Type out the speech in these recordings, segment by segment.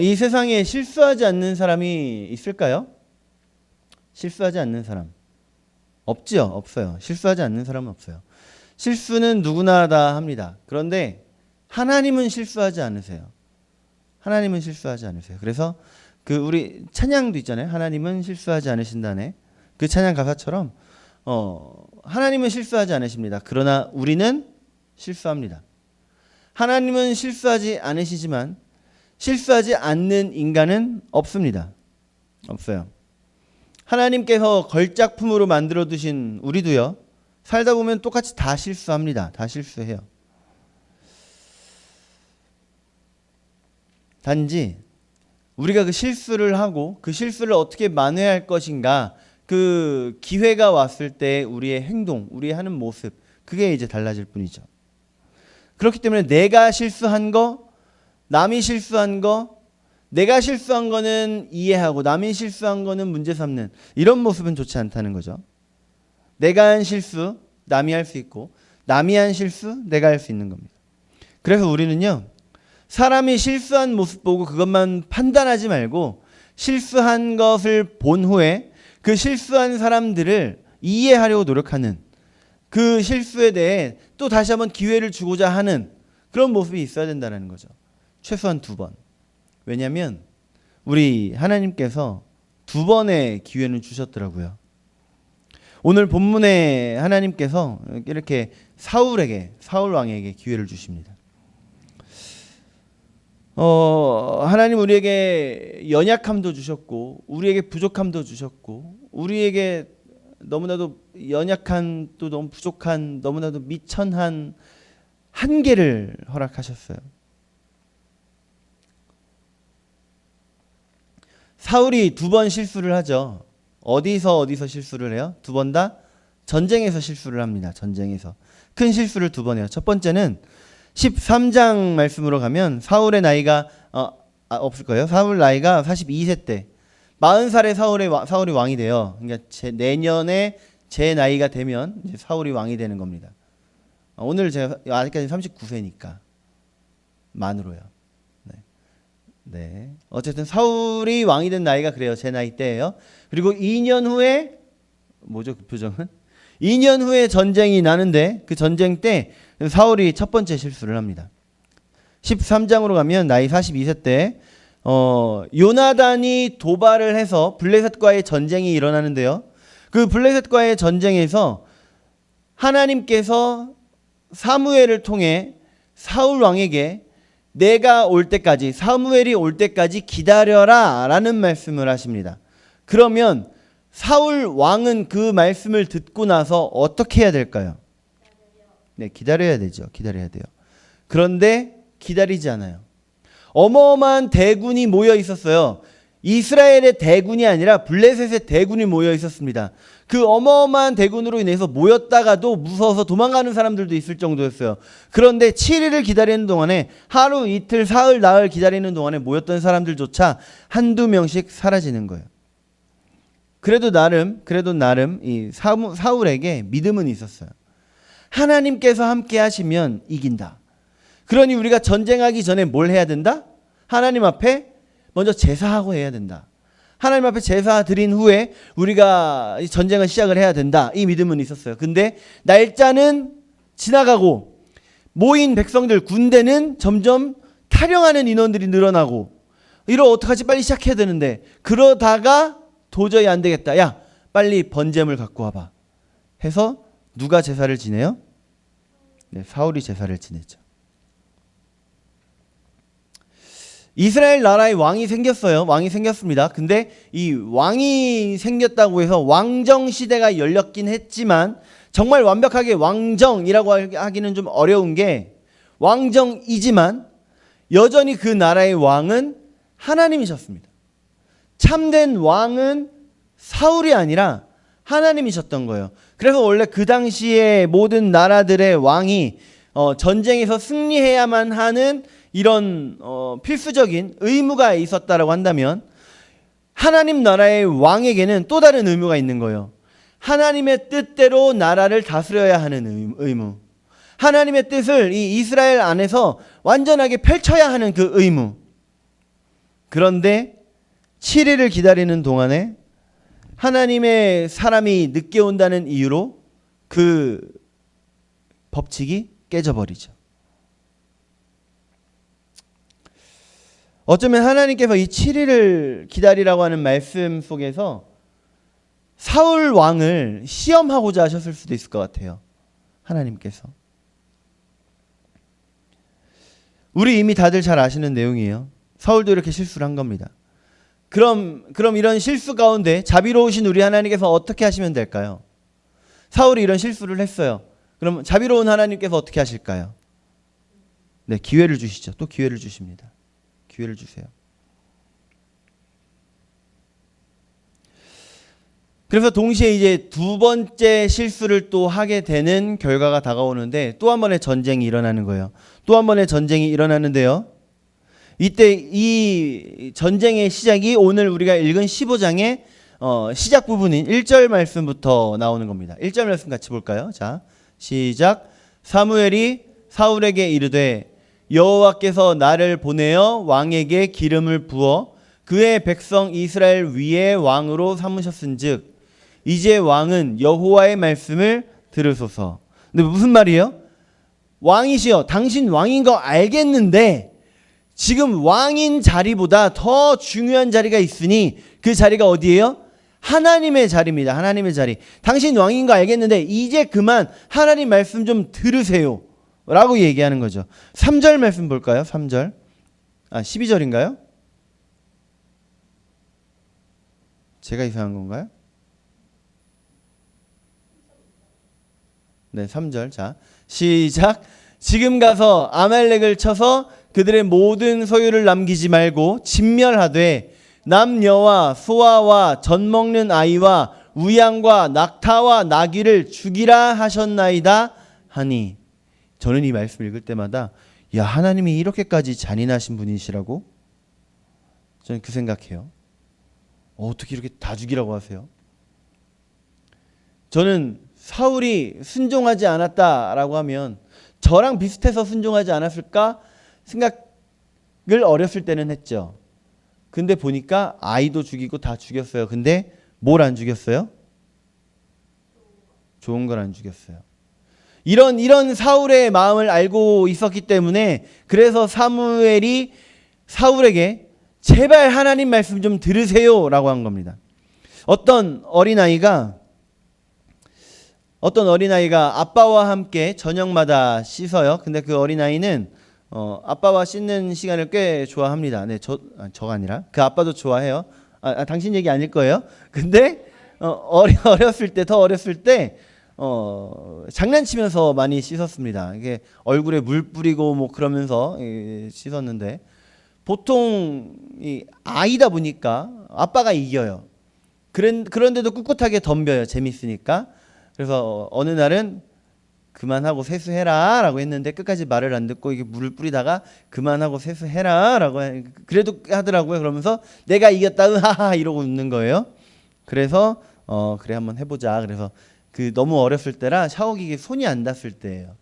이 세상에 실수하지 않는 사람이 있을까요? 실수하지 않는 사람. 없지요? 없어요. 실수하지 않는 사람은 없어요. 실수는 누구나 다 합니다. 그런데 하나님은 실수하지 않으세요. 하나님은 실수하지 않으세요. 그래서 그 우리 찬양도 있잖아요. 하나님은 실수하지 않으신다네. 그 찬양 가사처럼 하나님은 실수하지 않으십니다. 그러나 우리는 실수합니다. 하나님은 실수하지 않으시지만 실수하지 않는 인간은 없습니다. 없어요. 하나님께서 걸작품으로 만들어 두신 우리도요. 살다 보면 똑같이 다 실수합니다. 다 실수해요. 단지 우리가 그 실수를 하고 그 실수를 어떻게 만회할 것인가, 그 기회가 왔을 때 우리의 행동, 우리의 하는 모습, 그게 이제 달라질 뿐이죠. 그렇기 때문에 내가 실수한 거, 남이 실수한 거, 내가 실수한 거는 이해하고 남이 실수한 거는 문제 삼는 이런 모습은 좋지 않다는 거죠. 내가 한 실수 남이 할 수 있고 남이 한 실수 내가 할 수 있는 겁니다. 그래서 우리는요, 사람이 실수한 모습 보고 그것만 판단하지 말고 실수한 것을 본 후에 그 실수한 사람들을 이해하려고 노력하는, 그 실수에 대해 또 다시 한번 기회를 주고자 하는 그런 모습이 있어야 된다는 거죠. 최소한 2번. 왜냐하면 우리 하나님께서 2번의 기회는 주셨더라고요. 오늘 본문에 하나님께서 이렇게 사울 왕에게 기회를 주십니다. 하나님 우리에게 연약함도 주셨고 우리에게 부족함도 주셨고 우리에게 너무나도 연약한, 또 너무 부족한, 너무나도 미천한 한계를 허락하셨어요. 사울이 2번 실수를 하죠. 어디서 실수를 해요? 2번 다 전쟁에서 실수를 합니다. 전쟁에서 큰 실수를 2번 해요. 첫 번째는 13장 말씀으로 가면 사울의 나이가 없을 거예요. 사울 나이가 42세 때 40살에 사울이 왕이 돼요. 그러니까 내년에 제 나이가 되면 이제 사울이 왕이 되는 겁니다. 오늘 제가 아직까지 39세니까 만으로요. 네. 어쨌든 사울이 왕이 된 나이가 그래요. 제 나이 때예요. 그리고 2년 후에 뭐죠? 그 표정은? 2년 후에 전쟁이 나는데 그 전쟁 때 사울이 첫 번째 실수를 합니다. 13장으로 가면 나이 42세 때 요나단이 도발을 해서 블레셋과의 전쟁이 일어나는데요. 그 블레셋과의 전쟁에서 하나님께서 사무엘을 통해 사울 왕에게 내가 올 때까지, 사무엘이 올 때까지 기다려라 라는 말씀을 하십니다. 그러면 사울 왕은 그 말씀을 듣고 나서 어떻게 해야 될까요? 네, 기다려야 되죠. 기다려야 돼요. 그런데 기다리지 않아요. 어마어마한 대군이 모여 있었어요. 이스라엘의 대군이 아니라 블레셋의 대군이 모여 있었습니다. 그 어마어마한 대군으로 인해서 모였다가도 무서워서 도망가는 사람들도 있을 정도였어요. 그런데 7일을 기다리는 동안에, 하루 이틀 사흘 나흘 기다리는 동안에 모였던 사람들조차 한두 명씩 사라지는 거예요. 그래도 나름 이 사울에게 믿음은 있었어요. 하나님께서 함께 하시면 이긴다. 그러니 우리가 전쟁하기 전에 뭘 해야 된다? 하나님 앞에 먼저 제사하고 해야 된다. 하나님 앞에 제사 드린 후에 우리가 전쟁을 시작을 해야 된다. 이 믿음은 있었어요. 근데 날짜는 지나가고 모인 백성들, 군대는 점점 탈영하는 인원들이 늘어나고, 이러 어떡하지? 빨리 시작해야 되는데, 그러다가 도저히 안 되겠다. 야, 빨리 번제물 갖고 와봐. 해서 누가 제사를 지내요? 네, 사울이 제사를 지냈죠. 이스라엘 나라에 왕이 생겼어요. 왕이 생겼습니다. 근데 이 왕이 생겼다고 해서 왕정 시대가 열렸긴 했지만 정말 완벽하게 왕정이라고 하기는 좀 어려운 게, 왕정이지만 여전히 그 나라의 왕은 하나님이셨습니다. 참된 왕은 사울이 아니라 하나님이셨던 거예요. 그래서 원래 그 당시에 모든 나라들의 왕이 전쟁에서 승리해야만 하는 이런 필수적인 의무가 있었다라고 한다면, 하나님 나라의 왕에게는 또 다른 의무가 있는 거예요. 하나님의 뜻대로 나라를 다스려야 하는 의무. 하나님의 뜻을 이 이스라엘 안에서 완전하게 펼쳐야 하는 그 의무. 그런데 7일을 기다리는 동안에 하나님의 사람이 늦게 온다는 이유로 그 법칙이 깨져버리죠. 어쩌면 하나님께서 이 7일을 기다리라고 하는 말씀 속에서 사울 왕을 시험하고자 하셨을 수도 있을 것 같아요. 하나님께서. 우리 이미 다들 잘 아시는 내용이에요. 사울도 이렇게 실수를 한 겁니다. 그럼 이런 실수 가운데 자비로우신 우리 하나님께서 어떻게 하시면 될까요? 사울이 이런 실수를 했어요. 그럼 자비로운 하나님께서 어떻게 하실까요? 네, 기회를 주시죠. 또 기회를 주십니다. 기회를 주세요. 그래서 동시에 이제 두 번째 실수를 또 하게 되는 결과가 다가오는데 또 한 번의 전쟁이 일어나는 거예요. 또 한 번의 전쟁이 일어나는데요. 이때 이 전쟁의 시작이 오늘 우리가 읽은 15장의 시작 부분인 1절 말씀부터 나오는 겁니다. 1절 말씀 같이 볼까요? 자, 시작. 사무엘이 사울에게 이르되 여호와께서 나를 보내어 왕에게 기름을 부어 그의 백성 이스라엘 위에 왕으로 삼으셨은즉 이제 왕은 여호와의 말씀을 들으소서. 근데 무슨 말이에요? 왕이시여, 당신 왕인 거 알겠는데 지금 왕인 자리보다 더 중요한 자리가 있으니 그 자리가 어디예요? 하나님의 자리입니다. 하나님의 자리. 당신 왕인 거 알겠는데 이제 그만 하나님 말씀 좀 들으세요 라고 얘기하는 거죠. 3절 말씀 볼까요? 3절. 12절인가요? 제가 이상한 건가요? 네, 3절. 자, 시작. 지금 가서 아말렉을 쳐서 그들의 모든 소유를 남기지 말고 진멸하되 남녀와 소아와 젖 먹는 아이와 우양과 낙타와 나귀를 죽이라 하셨나이다 하니. 저는 이 말씀을 읽을 때마다 야, 하나님이 이렇게까지 잔인하신 분이시라고? 저는 그 생각해요. 어떻게 이렇게 다 죽이라고 하세요? 저는 사울이 순종하지 않았다라고 하면 저랑 비슷해서 순종하지 않았을까 생각을 어렸을 때는 했죠. 근데 보니까 아이도 죽이고 다 죽였어요. 근데 뭘 안 죽였어요? 좋은 걸 안 죽였어요. 이런 사울의 마음을 알고 있었기 때문에 그래서 사무엘이 사울에게 제발 하나님 말씀 좀 들으세요 라고 한 겁니다. 어떤 어린아이가 아빠와 함께 저녁마다 씻어요. 근데 그 어린아이는 아빠와 씻는 시간을 꽤 좋아합니다. 네, 저가 아니라 그 아빠도 좋아해요. 당신 얘기 아닐 거예요. 근데 어렸을 때 장난치면서 많이 씻었습니다. 이게 얼굴에 물 뿌리고 뭐 그러면서 씻었는데 보통 이 아이다 보니까 아빠가 이겨요. 그런데도 꿋꿋하게 덤벼요. 재밌으니까. 그래서 어느 날은 그만하고 세수해라 라고 했는데 끝까지 말을 안 듣고 이게 물을 뿌리다가 그만하고 세수해라 라고 그래도 하더라고요. 그러면서 내가 이겼다 하하 이러고 웃는 거예요. 그래서 그래 한번 해보자. 그래서 그 너무 어렸을 때라 샤워기에 손이 안 닿았을 때예요.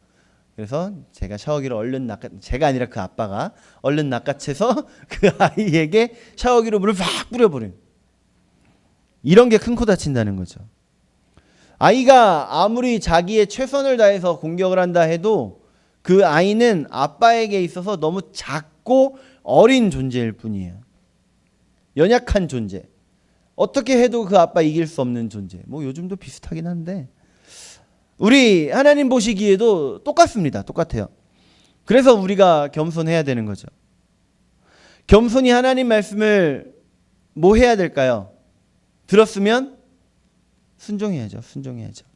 그래서 제가 샤워기를 제가 아니라 그 아빠가 얼른 낚아채서 그 아이에게 샤워기로 물을 팍 뿌려버린. 이런 게 큰 코 다친다는 거죠. 아이가 아무리 자기의 최선을 다해서 공격을 한다 해도 그 아이는 아빠에게 있어서 너무 작고 어린 존재일 뿐이에요. 연약한 존재. 어떻게 해도 그 아빠 이길 수 없는 존재. 뭐 요즘도 비슷하긴 한데 우리 하나님 보시기에도 똑같습니다. 똑같아요. 그래서 우리가 겸손해야 되는 거죠. 겸손히 하나님 말씀을 뭐 해야 될까요? 들었으면 순종해야죠. 순종해야죠.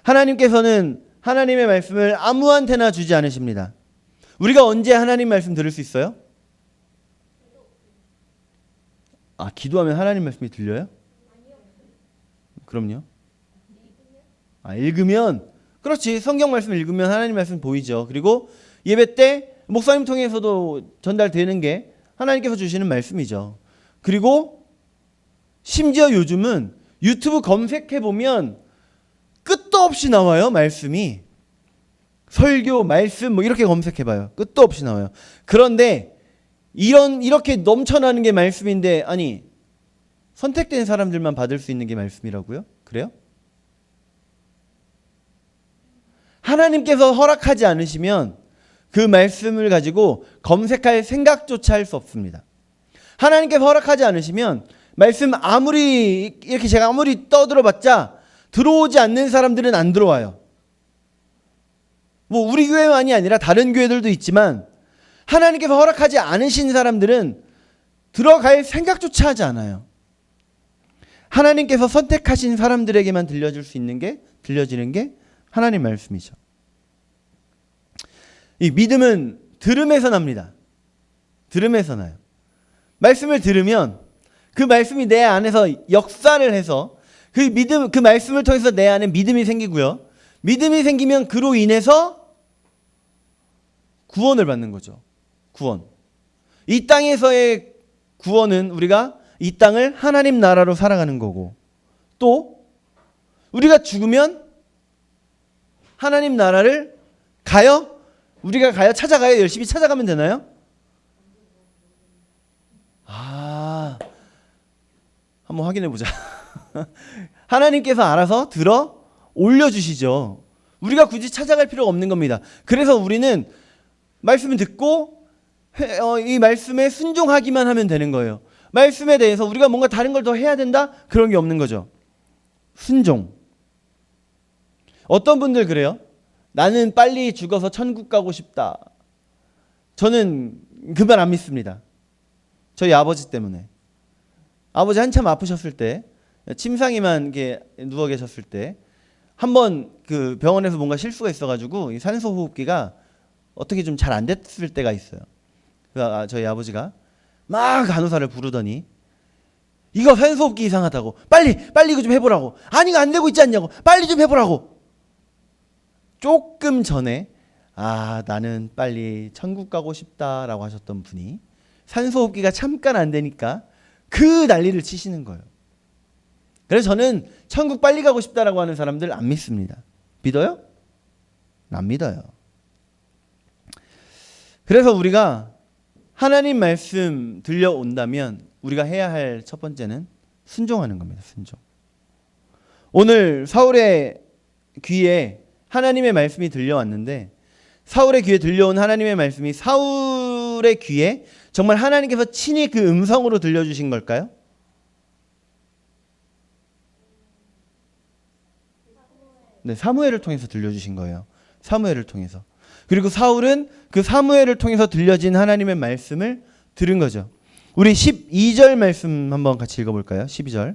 하나님께서는 하나님의 말씀을 아무한테나 주지 않으십니다. 우리가 언제 하나님 말씀 들을 수 있어요? 기도하면 하나님 말씀이 들려요? 그럼요. 읽으면 그렇지. 성경 말씀 읽으면 하나님 말씀 보이죠. 그리고 예배 때 목사님 통해서도 전달되는 게 하나님께서 주시는 말씀이죠. 그리고 심지어 요즘은 유튜브 검색해보면 끝도 없이 나와요. 말씀이. 설교, 말씀 뭐 이렇게 검색해봐요. 끝도 없이 나와요. 그런데 이렇게 넘쳐나는 게 말씀인데, 아니, 선택된 사람들만 받을 수 있는 게 말씀이라고요? 그래요? 하나님께서 허락하지 않으시면 그 말씀을 가지고 검색할 생각조차 할 수 없습니다. 하나님께서 허락하지 않으시면 말씀 이렇게 제가 아무리 떠들어봤자 들어오지 않는 사람들은 안 들어와요. 뭐 우리 교회만이 아니라 다른 교회들도 있지만 하나님께서 허락하지 않으신 사람들은 들어갈 생각조차 하지 않아요. 하나님께서 선택하신 사람들에게만 들려지는 게 하나님 말씀이죠. 이 믿음은 들음에서 납니다. 들음에서 나요. 말씀을 들으면 그 말씀이 내 안에서 역사를 해서 그 말씀을 통해서 내 안에 믿음이 생기고요. 믿음이 생기면 그로 인해서 구원을 받는 거죠. 구원. 이 땅에서의 구원은 우리가 이 땅을 하나님 나라로 살아가는 거고, 또 우리가 죽으면 하나님 나라를 우리가 찾아가요? 열심히 찾아가면 되나요? 한번 확인해 보자. 하나님께서 알아서 들어 올려주시죠. 우리가 굳이 찾아갈 필요가 없는 겁니다. 그래서 우리는 말씀을 듣고 이 말씀에 순종하기만 하면 되는 거예요. 말씀에 대해서 우리가 뭔가 다른 걸 더 해야 된다? 그런 게 없는 거죠. 순종. 어떤 분들 그래요? 나는 빨리 죽어서 천국 가고 싶다. 저는 그 말 안 믿습니다. 저희 아버지 때문에. 아버지 한참 아프셨을 때, 침상에만 이렇게 누워 계셨을 때, 한번 그 병원에서 뭔가 실수가 있어가지고 산소 호흡기가 어떻게 좀 잘 안 됐을 때가 있어요. 저희 아버지가 막 간호사를 부르더니 이거 산소 호흡기 이상하다고, 빨리 이거 좀 해보라고, 아니 이거 안 되고 있지 않냐고, 빨리 좀 해보라고. 조금 전에 나는 빨리 천국 가고 싶다라고 하셨던 분이 산소 호흡기가 잠깐 안 되니까 그 난리를 치시는 거예요. 그래서 저는 천국 빨리 가고 싶다라고 하는 사람들 안 믿습니다. 믿어요? 안 믿어요. 그래서 우리가 하나님 말씀 들려온다면 우리가 해야 할 첫 번째는 순종하는 겁니다. 순종. 오늘 사울의 귀에 하나님의 말씀이 들려왔는데, 사울의 귀에 들려온 하나님의 말씀이 사울의 귀에 정말 하나님께서 친히 그 음성으로 들려주신 걸까요? 네, 사무엘을 통해서 들려주신 거예요. 사무엘을 통해서. 그리고 사울은 그 사무엘을 통해서 들려진 하나님의 말씀을 들은 거죠. 우리 12절 말씀 한번 같이 읽어볼까요? 12절.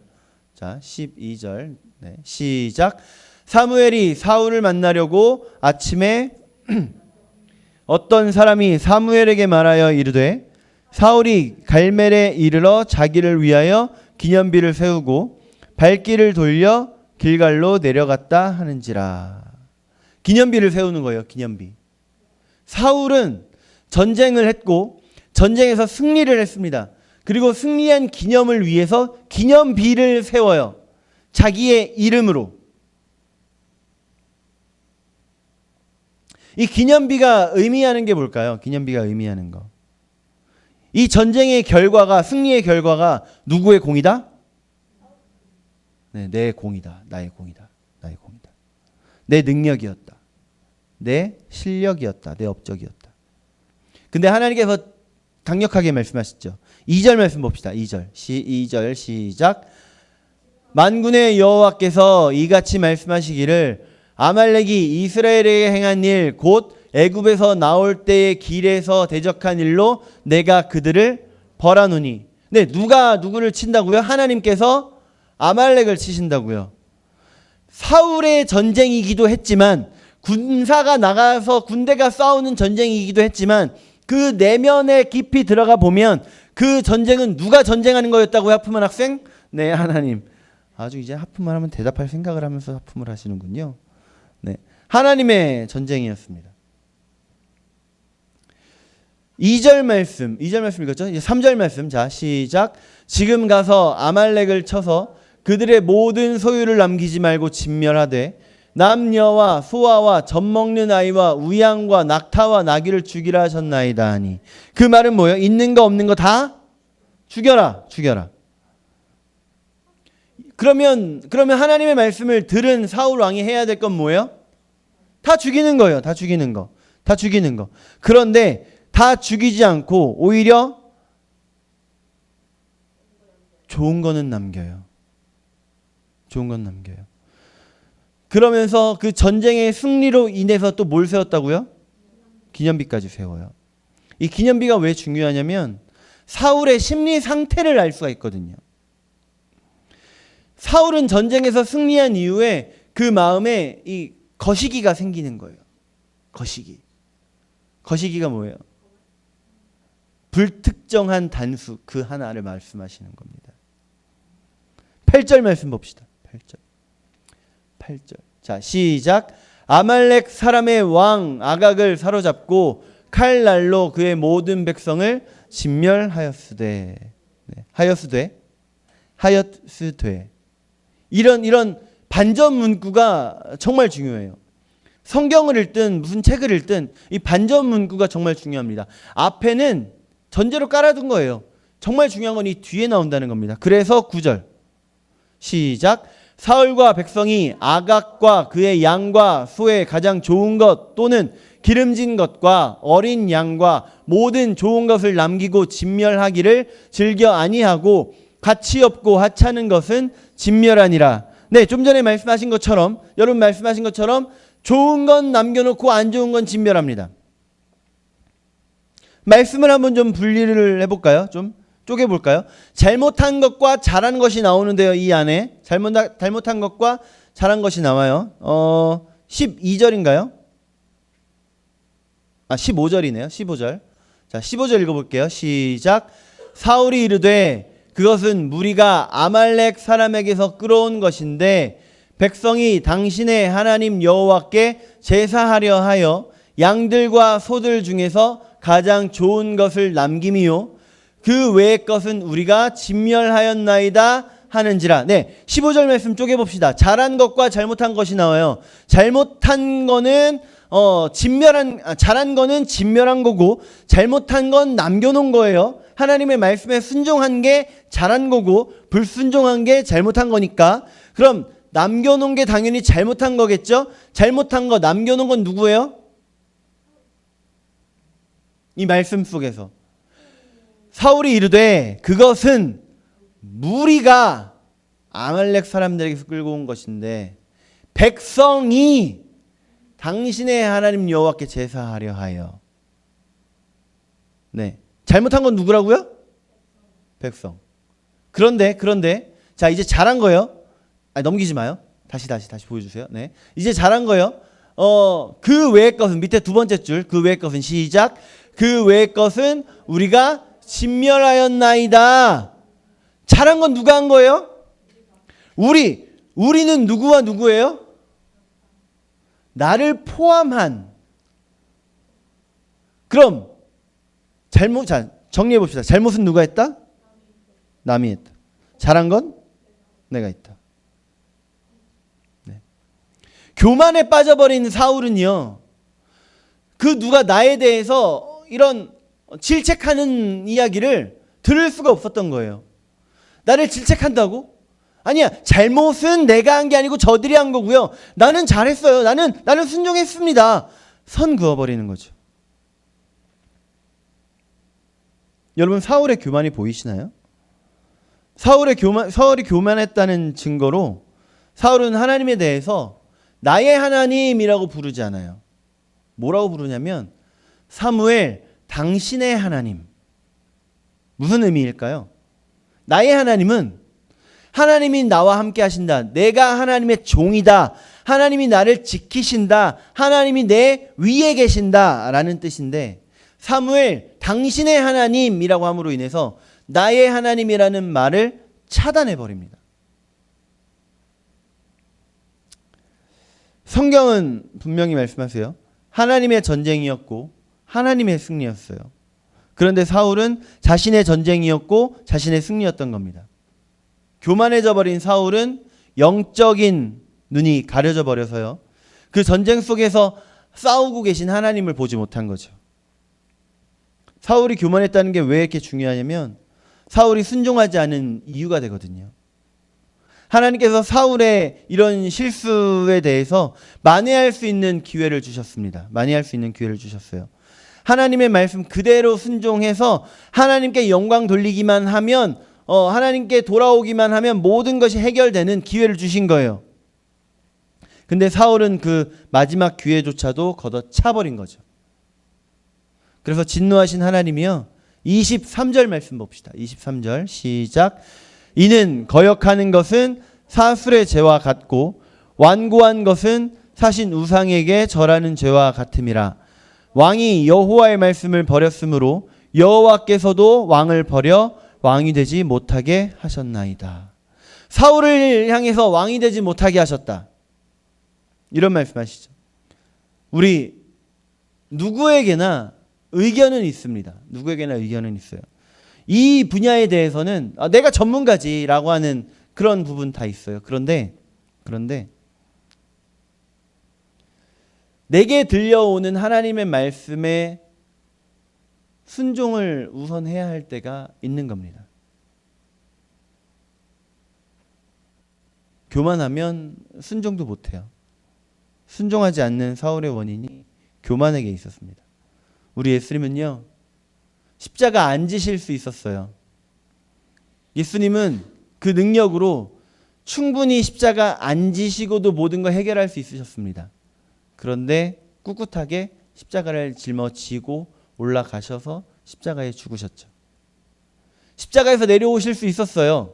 자, 12절. 네, 시작. 사무엘이 사울을 만나려고 아침에 어떤 사람이 사무엘에게 말하여 이르되, 사울이 갈멜에 이르러 자기를 위하여 기념비를 세우고 발길을 돌려 길갈로 내려갔다 하는지라. 기념비를 세우는 거예요. 기념비. 사울은 전쟁을 했고 전쟁에서 승리를 했습니다. 그리고 승리한 기념을 위해서 기념비를 세워요. 자기의 이름으로. 이 기념비가 의미하는 게 뭘까요? 기념비가 의미하는 거. 이 전쟁의 결과가, 승리의 결과가 누구의 공이다? 네, 내 공이다. 나의 공이다. 나의 공이다. 내 능력이었다. 내 실력이었다. 내 업적이었다. 근데 하나님께서 강력하게 말씀하시죠. 2절 말씀 봅시다. 2절 시작. 만군의 여호와께서 이같이 말씀하시기를, 아말렉이 이스라엘에게 행한 일 곧 애굽에서 나올 때의 길에서 대적한 일로 내가 그들을 벌하노니. 네, 누가 누구를 친다고요? 하나님께서 아말렉을 치신다고요. 사울의 전쟁이기도 했지만, 군사가 나가서 군대가 싸우는 전쟁이기도 했지만, 그 내면에 깊이 들어가 보면 그 전쟁은 누가 전쟁하는 거였다고요? 하프만 학생? 네, 하나님. 아주 이제 하프만 하면 대답할 생각을 하면서 하품을 하시는군요. 네, 하나님의 전쟁이었습니다. 2절 말씀 읽었죠? 이제 3절 말씀. 자, 시작. 지금 가서 아말렉을 쳐서 그들의 모든 소유를 남기지 말고 진멸하되 남녀와 소아와 젖먹는 아이와 우양과 낙타와 나귀를 죽이라 하셨나이다 하니. 그 말은 뭐예요? 있는 거 없는 거 다 죽여라. 죽여라. 그러면 하나님의 말씀을 들은 사울 왕이 해야 될 건 뭐예요? 다 죽이는 거예요. 다 죽이는 거. 다 죽이는 거. 그런데 다 죽이지 않고 오히려 좋은 거는 남겨요. 좋은 건 남겨요. 그러면서 그 전쟁의 승리로 인해서 또 뭘 세웠다고요? 기념비까지 세워요. 이 기념비가 왜 중요하냐면 사울의 심리 상태를 알 수가 있거든요. 사울은 전쟁에서 승리한 이후에 그 마음에 이 거시기가 생기는 거예요. 거시기. 거시기가 뭐예요? 불특정한 단수 그 하나를 말씀하시는 겁니다. 8절 말씀 봅시다. 8절. 자, 시작. 아말렉 사람의 왕 아각을 사로잡고 칼날로 그의 모든 백성을 진멸하였으되. 네. 하였으되. 이런 반전 문구가 정말 중요해요. 성경을 읽든 무슨 책을 읽든 이 반전 문구가 정말 중요합니다. 앞에는 전제로 깔아둔 거예요. 정말 중요한 건 이 뒤에 나온다는 겁니다. 그래서 9절 시작. 사울과 백성이 아각과 그의 양과 소의 가장 좋은 것 또는 기름진 것과 어린 양과 모든 좋은 것을 남기고 진멸하기를 즐겨 아니하고 가치 없고 하찮은 것은 진멸하니라. 네, 좀 전에 말씀하신 것처럼 여러분 말씀하신 것처럼 좋은 건 남겨놓고 안 좋은 건 진멸합니다. 말씀을 한번 좀 분리를 해볼까요? 좀 쪼개볼까요? 잘못한 것과 잘한 것이 나오는데요. 이 안에 잘못한 것과 잘한 것이 나와요. 12절인가요? 15절이네요. 15절. 자, 15절 읽어볼게요. 시작. 사울이 이르되 그것은 무리가 아말렉 사람에게서 끌어온 것인데 백성이 당신의 하나님 여호와께 제사하려 하여 양들과 소들 중에서 가장 좋은 것을 남김이요 그 외의 것은 우리가 진멸하였나이다 하는지라. 네, 15절 말씀 쪼개봅시다. 잘한 것과 잘못한 것이 나와요. 잘못한 거는 잘한 거는 진멸한 거고 잘못한 건 남겨놓은 거예요. 하나님의 말씀에 순종한 게 잘한 거고 불순종한 게 잘못한 거니까. 그럼 남겨놓은 게 당연히 잘못한 거겠죠? 잘못한 거 남겨놓은 건 누구예요? 이 말씀 속에서 사울이 이르되 그것은 무리가 아말렉 사람들에게서 끌고 온 것인데 백성이 당신의 하나님 여호와께 제사하려 하여. 네, 잘못한 건 누구라고요? 백성. 그런데 자 이제 잘한 거예요. 넘기지 마요. 다시 보여주세요. 네, 이제 잘한 거예요. 그 외의 것은 밑에 두 번째 줄 그 외의 것은 시작. 그 외의 것은 우리가 진멸하였나이다. 잘한 건 누가 한 거예요? 우리는 누구와 누구예요? 나를 포함한. 그럼 정리해 봅시다. 잘못은 누가 했다? 남이 했다. 잘한 건 내가 했다. 네. 교만에 빠져버린 사울은요, 그 누가 나에 대해서 이런 질책하는 이야기를 들을 수가 없었던 거예요. 나를 질책한다고? 아니야, 잘못은 내가 한 게 아니고 저들이 한 거고요. 나는 잘했어요. 나는 순종했습니다. 선 그어버리는 거죠. 여러분, 사울의 교만이 보이시나요? 사울이 교만했다는 증거로 사울은 하나님에 대해서 나의 하나님이라고 부르지 않아요. 뭐라고 부르냐면 사무엘 당신의 하나님. 무슨 의미일까요? 나의 하나님은 하나님이 나와 함께 하신다. 내가 하나님의 종이다. 하나님이 나를 지키신다. 하나님이 내 위에 계신다 라는 뜻인데 사무엘 당신의 하나님이라고 함으로 인해서 나의 하나님이라는 말을 차단해 버립니다. 성경은 분명히 말씀하세요. 하나님의 전쟁이었고 하나님의 승리였어요. 그런데 사울은 자신의 전쟁이었고 자신의 승리였던 겁니다. 교만해져 버린 사울은 영적인 눈이 가려져 버려서요. 그 전쟁 속에서 싸우고 계신 하나님을 보지 못한 거죠. 사울이 교만했다는 게 왜 이렇게 중요하냐면 사울이 순종하지 않은 이유가 되거든요. 하나님께서 사울의 이런 실수에 대해서 만회할 수 있는 기회를 주셨습니다. 만회할 수 있는 기회를 주셨어요. 하나님의 말씀 그대로 순종해서 하나님께 영광 돌리기만 하면 하나님께 돌아오기만 하면 모든 것이 해결되는 기회를 주신 거예요. 근데 사울은 그 마지막 기회조차도 걷어차버린 거죠. 그래서 진노하신 하나님이요. 23절 말씀 봅시다. 23절 시작. 이는 거역하는 것은 사술의 죄와 같고 완고한 것은 사신 우상에게 절하는 죄와 같음이라. 왕이 여호와의 말씀을 버렸으므로 여호와께서도 왕을 버려 왕이 되지 못하게 하셨나이다. 사울을 향해서 왕이 되지 못하게 하셨다. 이런 말씀하시죠. 우리 누구에게나 의견은 있습니다. 누구에게나 의견은 있어요. 이 분야에 대해서는 내가 전문가지라고 하는 그런 부분 다 있어요. 그런데 내게 들려오는 하나님의 말씀에 순종을 우선해야 할 때가 있는 겁니다. 교만하면 순종도 못해요. 순종하지 않는 사울의 원인이 교만에게 있었습니다. 우리 예수님은요, 십자가 안 지실 수 있었어요. 예수님은 그 능력으로 충분히 십자가 안 지시고도 모든 걸 해결할 수 있으셨습니다. 그런데 꿋꿋하게 십자가를 짊어지고 올라가셔서 십자가에 죽으셨죠. 십자가에서 내려오실 수 있었어요.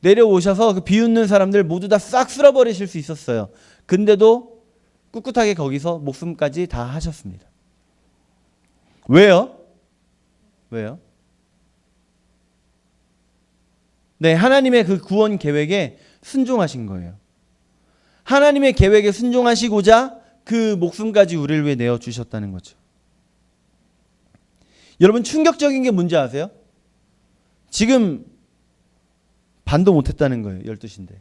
내려오셔서 그 비웃는 사람들 모두 다 싹 쓸어버리실 수 있었어요. 근데도 꿋꿋하게 거기서 목숨까지 다 하셨습니다. 왜요? 네, 하나님의 그 구원 계획에 순종하신 거예요. 하나님의 계획에 순종하시고자 그 목숨까지 우리를 위해 내어주셨다는 거죠. 여러분, 충격적인 게 뭔지 아세요? 지금 반도 못했다는 거예요. 12시인데.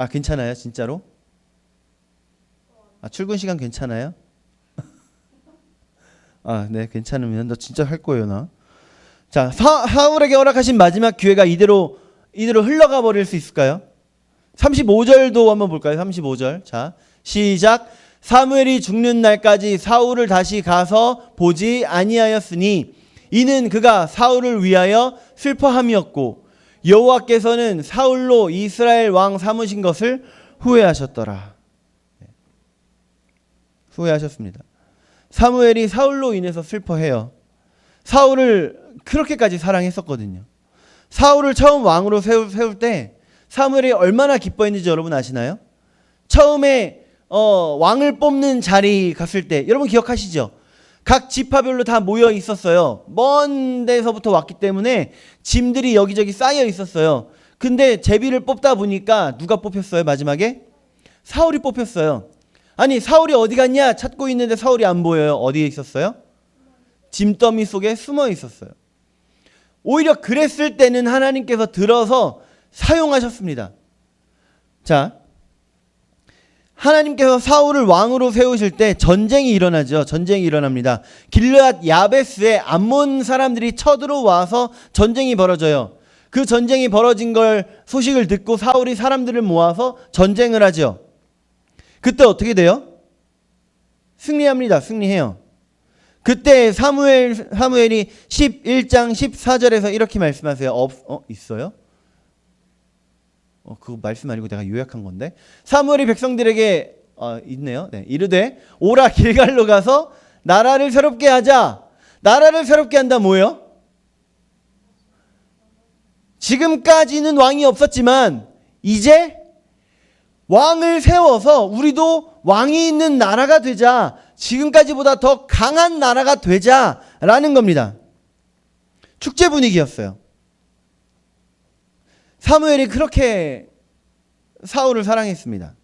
괜찮아요? 진짜로? 출근 시간 괜찮아요? 네, 괜찮으면 너 진짜 할 거예요, 나. 자, 사울에게 허락하신 마지막 기회가 이대로 흘러가 버릴 수 있을까요? 35절도 한번 볼까요? 35절. 자, 시작. 사무엘이 죽는 날까지 사울을 다시 가서 보지 아니하였으니 이는 그가 사울을 위하여 슬퍼함이었고 여호와께서는 사울로 이스라엘 왕 삼으신 것을 후회하셨더라. 후회하셨습니다. 사무엘이 사울로 인해서 슬퍼해요. 사울을 그렇게까지 사랑했었거든요. 사울을 처음 왕으로 세울 때 사무엘이 얼마나 기뻐했는지 여러분 아시나요? 처음에 왕을 뽑는 자리 갔을 때 여러분 기억하시죠? 각 지파별로 다 모여 있었어요. 먼 데서부터 왔기 때문에 짐들이 여기저기 쌓여 있었어요. 근데 제비를 뽑다 보니까 누가 뽑혔어요? 마지막에? 사울이 뽑혔어요. 아니, 사울이 어디 갔냐 찾고 있는데 사울이 안 보여요. 어디에 있었어요? 짐더미 속에 숨어 있었어요. 오히려 그랬을 때는 하나님께서 들어서 사용하셨습니다. 자, 하나님께서 사울을 왕으로 세우실 때 전쟁이 일어나죠. 전쟁이 일어납니다. 길르앗 야베스에 암몬 사람들이 쳐들어와서 전쟁이 벌어져요. 그 전쟁이 벌어진 걸 소식을 듣고 사울이 사람들을 모아서 전쟁을 하죠. 그때 어떻게 돼요? 승리합니다. 승리해요. 그때 사무엘이 11장 14절에서 이렇게 말씀하세요. 있어요? 그거 말씀 아니고 내가 요약한 건데. 사무엘이 백성들에게 있네요. 네, 이르되 오라 길갈로 가서 나라를 새롭게 하자. 나라를 새롭게 한다 뭐예요? 지금까지는 왕이 없었지만 이제 왕을 세워서 우리도 왕이 있는 나라가 되자. 지금까지보다 더 강한 나라가 되자라는 겁니다. 축제 분위기였어요. 사무엘이 그렇게 사울을 사랑했습니다.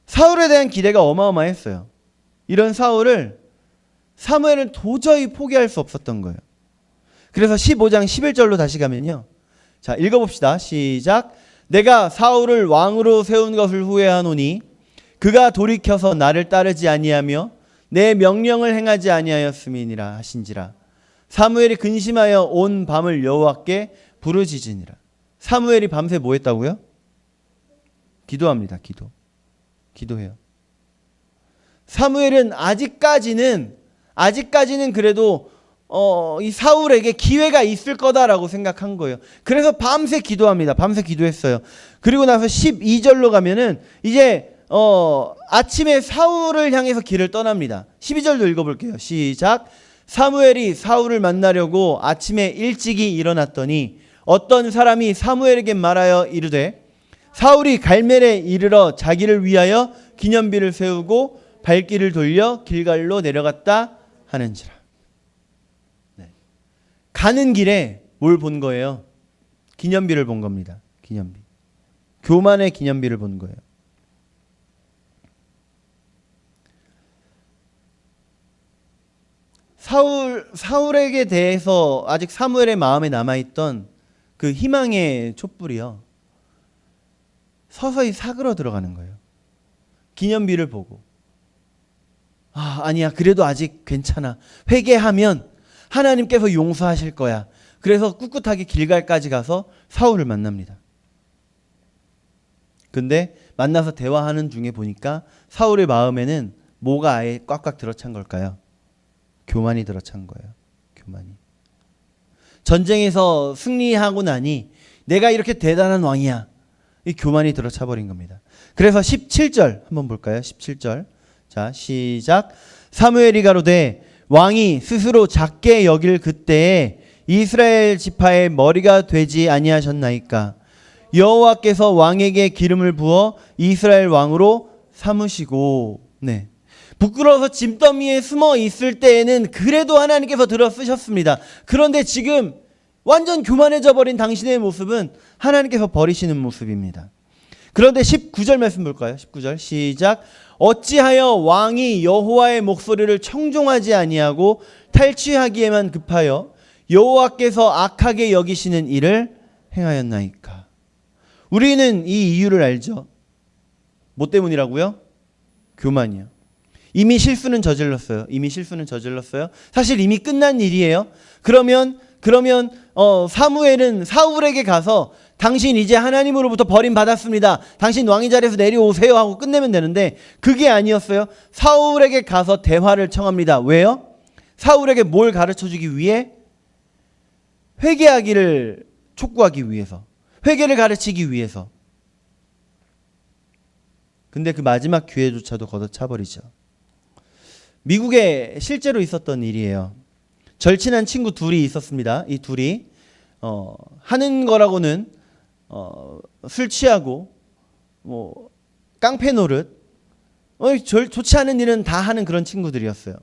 사울에 대한 기대가 어마어마했어요. 이런 사울을 사무엘은 도저히 포기할 수 없었던 거예요. 그래서 15장 11절로 다시 가면요. 자, 읽어봅시다. 시작. 내가 사울을 왕으로 세운 것을 후회하노니 그가 돌이켜서 나를 따르지 아니하며 내 명령을 행하지 아니하였음이니라 하신지라. 사무엘이 근심하여 온 밤을 여호와께 부르짖으니라. 사무엘이 밤새 뭐 했다고요? 기도합니다. 기도해요. 사무엘은 아직까지는 그래도 이 사울에게 기회가 있을 거다라고 생각한 거예요. 그래서 밤새 기도합니다. 밤새 기도했어요. 그리고 나서 12절로 가면은 이제 아침에 사울을 향해서 길을 떠납니다. 12절도 읽어볼게요. 시작. 사무엘이 사울을 만나려고 아침에 일찍이 일어났더니 어떤 사람이 사무엘에게 말하여 이르되 사울이 갈멜에 이르러 자기를 위하여 기념비를 세우고 발길을 돌려 길갈로 내려갔다 하는지라. 네. 가는 길에 뭘 본 거예요? 기념비를 본 겁니다. 기념비. 교만의 기념비를 본 거예요. 사울에게 대해서 아직 사무엘의 마음에 남아있던 그 희망의 촛불이요. 서서히 사그러 들어가는 거예요. 기념비를 보고. 아니야. 그래도 아직 괜찮아. 회개하면 하나님께서 용서하실 거야. 그래서 꿋꿋하게 길갈까지 가서 사울을 만납니다. 근데 만나서 대화하는 중에 보니까 사울의 마음에는 뭐가 아예 꽉꽉 들어찬 걸까요? 교만이 들어찬 거예요. 교만이. 전쟁에서 승리하고 나니 내가 이렇게 대단한 왕이야. 이 교만이 들어차 버린 겁니다. 그래서 17절 한번 볼까요? 17절. 자, 시작. 사무엘이 가로되 왕이 스스로 작게 여길 그때에 이스라엘 지파의 머리가 되지 아니하셨나이까. 여호와께서 왕에게 기름을 부어 이스라엘 왕으로 삼으시고. 네. 부끄러워서 짐더미에 숨어 있을 때에는 그래도 하나님께서 들어 쓰셨습니다. 그런데 지금 완전 교만해져 버린 당신의 모습은 하나님께서 버리시는 모습입니다. 그런데 19절 말씀 볼까요? 19절 시작. 어찌하여 왕이 여호와의 목소리를 청종하지 아니하고 탈취하기에만 급하여 여호와께서 악하게 여기시는 일을 행하였나이까. 우리는 이 이유를 알죠. 뭐 때문이라고요? 교만이요. 이미 실수는 저질렀어요. 사실 이미 끝난 일이에요. 그러면 사무엘은 사울에게 가서 당신 이제 하나님으로부터 버림받았습니다. 당신 왕의 자리에서 내려오세요 하고 끝내면 되는데 그게 아니었어요. 사울에게 가서 대화를 청합니다. 왜요? 사울에게 뭘 가르쳐주기 위해? 회개하기를 촉구하기 위해서. 회개를 가르치기 위해서. 근데 그 마지막 기회조차도 걷어차버리죠. 미국에 실제로 있었던 일이에요. 절친한 친구 둘이 있었습니다. 이 둘이 하는 거라고는 술 취하고 뭐 깡패 노릇 좋지 않은 일은 다 하는 그런 친구들이었어요.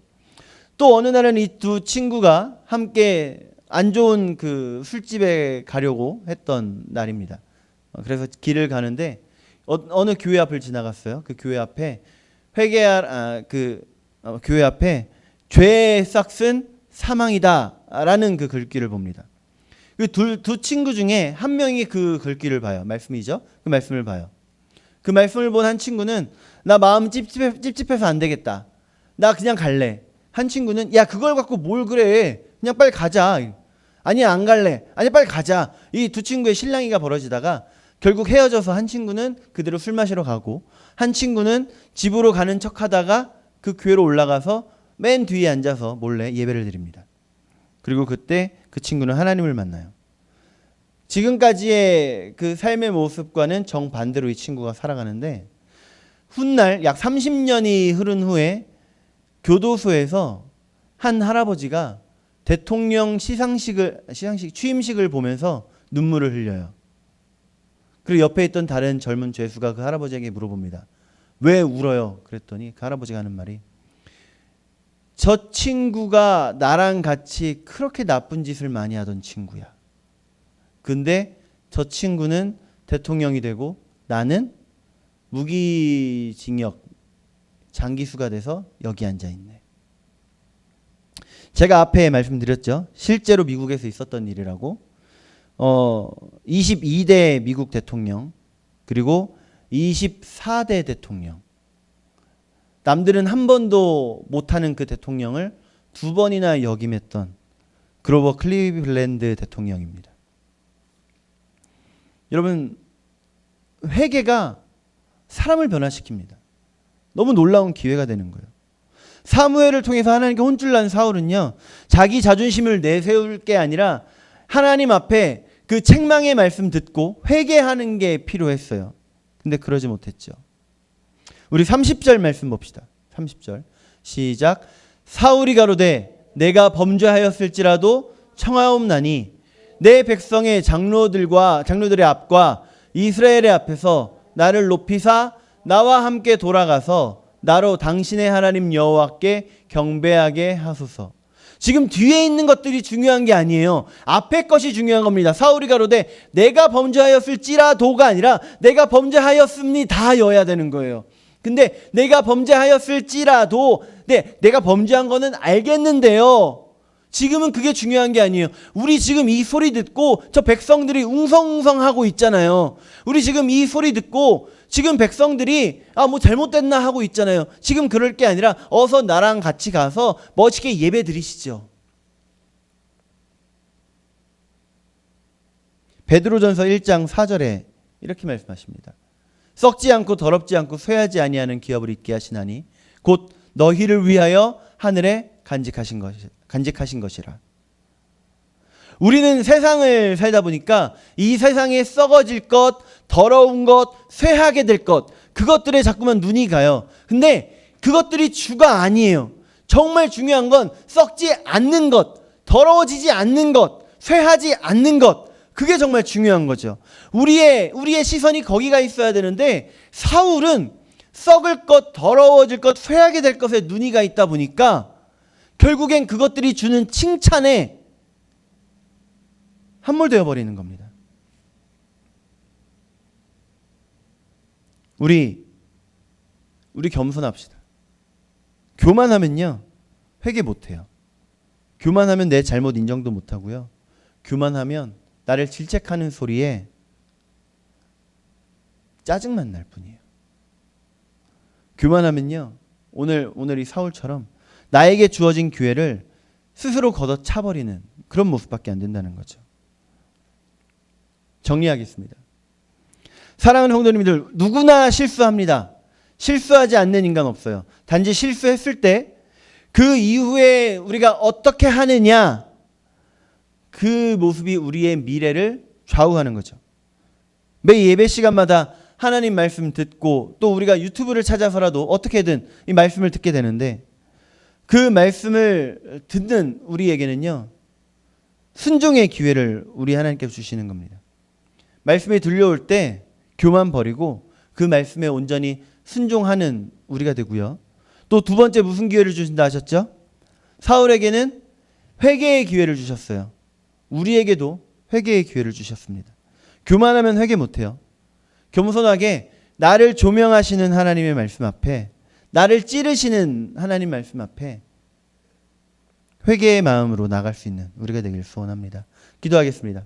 또 어느 날은 이 두 친구가 함께 안 좋은 그 술집에 가려고 했던 날입니다. 그래서 길을 가는데 어느 교회 앞을 지나갔어요. 그 교회 앞에 교회 앞에 죄의 싹은 사망이다라는 그 글귀를 봅니다. 그 두 친구 중에 한 명이 그 글귀를 봐요. 말씀이죠. 그 말씀을 봐요. 그 말씀을 본 한 친구는 나 마음 찝찝해서 안 되겠다. 나 그냥 갈래. 한 친구는 야 그걸 갖고 뭘 그래. 그냥 빨리 가자. 아니야 안 갈래. 아니 빨리 가자. 이 두 친구의 실랑이가 벌어지다가 결국 헤어져서 한 친구는 그대로 술 마시러 가고 한 친구는 집으로 가는 척하다가 그 교회로 올라가서 맨 뒤에 앉아서 몰래 예배를 드립니다. 그리고 그때 그 친구는 하나님을 만나요. 지금까지의 그 삶의 모습과는 정반대로 이 친구가 살아가는데 훗날 약 30년이 흐른 후에 교도소에서 한 할아버지가 대통령 취임식을 보면서 눈물을 흘려요. 그리고 옆에 있던 다른 젊은 죄수가 그 할아버지에게 물어봅니다. 왜 울어요? 그랬더니 그 할아버지가 하는 말이 저 친구가 나랑 같이 그렇게 나쁜 짓을 많이 하던 친구야. 근데 저 친구는 대통령이 되고 나는 무기징역 장기수가 돼서 여기 앉아있네. 제가 앞에 말씀드렸죠. 실제로 미국에서 있었던 일이라고. 22대 미국 대통령 그리고 24대 대통령 남들은 한 번도 못하는 그 대통령을 2번이나 역임했던 그로버 클리블랜드 대통령입니다. 여러분, 회개가 사람을 변화시킵니다. 너무 놀라운 기회가 되는 거예요. 사무엘을 통해서 하나님께 혼쭐난 사울은요, 자기 자존심을 내세울 게 아니라 하나님 앞에 그 책망의 말씀 듣고 회개하는 게 필요했어요. 근데 그러지 못했죠. 우리 30절 말씀 봅시다. 30절 시작. 사울이 가로되 내가 범죄하였을지라도 청하옵나니 내 백성의 장로들의 앞과 이스라엘의 앞에서 나를 높이사 나와 함께 돌아가서 나로 당신의 하나님 여호와께 경배하게 하소서. 지금 뒤에 있는 것들이 중요한 게 아니에요. 앞에 것이 중요한 겁니다. 사울이 가로되 내가 범죄하였을지라도가 아니라 내가 범죄하였습니다여야 되는 거예요. 근데 내가 범죄하였을지라도, 네, 내가 범죄한 거는 알겠는데요. 지금은 그게 중요한 게 아니에요. 우리 지금 이 소리 듣고 저 백성들이 웅성웅성하고 있잖아요. 우리 지금 이 소리 듣고 지금 백성들이 뭐 잘못됐나 하고 있잖아요. 지금 그럴 게 아니라 어서 나랑 같이 가서 멋있게 예배 드리시죠. 베드로전서 1장 4절에 이렇게 말씀하십니다. 썩지 않고 더럽지 않고 쇠하지 아니하는 기업을 잊게 하시나니 곧 너희를 위하여 하늘에 간직하신 것이라. 우리는 세상을 살다 보니까 이 세상에 썩어질 것, 더러운 것, 쇠하게 될 것, 그것들에 자꾸만 눈이 가요. 근데 그것들이 주가 아니에요. 정말 중요한 건 썩지 않는 것, 더러워지지 않는 것, 쇠하지 않는 것, 그게 정말 중요한 거죠. 우리의 시선이 거기가 있어야 되는데 사울은 썩을 것, 더러워질 것, 쇠하게 될 것에 눈이 가 있다 보니까 결국엔 그것들이 주는 칭찬에 함몰되어 버리는 겁니다. 우리 겸손합시다. 교만하면요, 회개 못해요. 교만하면 내 잘못 인정도 못하고요. 교만하면 나를 질책하는 소리에 짜증만 날 뿐이에요. 교만하면요, 오늘 이 사울처럼 나에게 주어진 기회를 스스로 걷어차버리는 그런 모습밖에 안 된다는 거죠. 정리하겠습니다. 사랑하는 성도님들, 누구나 실수합니다. 실수하지 않는 인간 없어요. 단지 실수했을 때 그 이후에 우리가 어떻게 하느냐, 그 모습이 우리의 미래를 좌우하는 거죠. 매 예배 시간마다 하나님 말씀 듣고 또 우리가 유튜브를 찾아서라도 어떻게든 이 말씀을 듣게 되는데 그 말씀을 듣는 우리에게는요, 순종의 기회를 우리 하나님께서 주시는 겁니다. 말씀이 들려올 때 교만 버리고 그 말씀에 온전히 순종하는 우리가 되고요. 또 두 번째 무슨 기회를 주신다 하셨죠? 사울에게는 회개의 기회를 주셨어요. 우리에게도 회개의 기회를 주셨습니다. 교만하면 회개 못해요. 겸손하게 나를 조명하시는 하나님의 말씀 앞에, 나를 찌르시는 하나님 말씀 앞에 회개의 마음으로 나갈 수 있는 우리가 되길 소원합니다. 기도하겠습니다.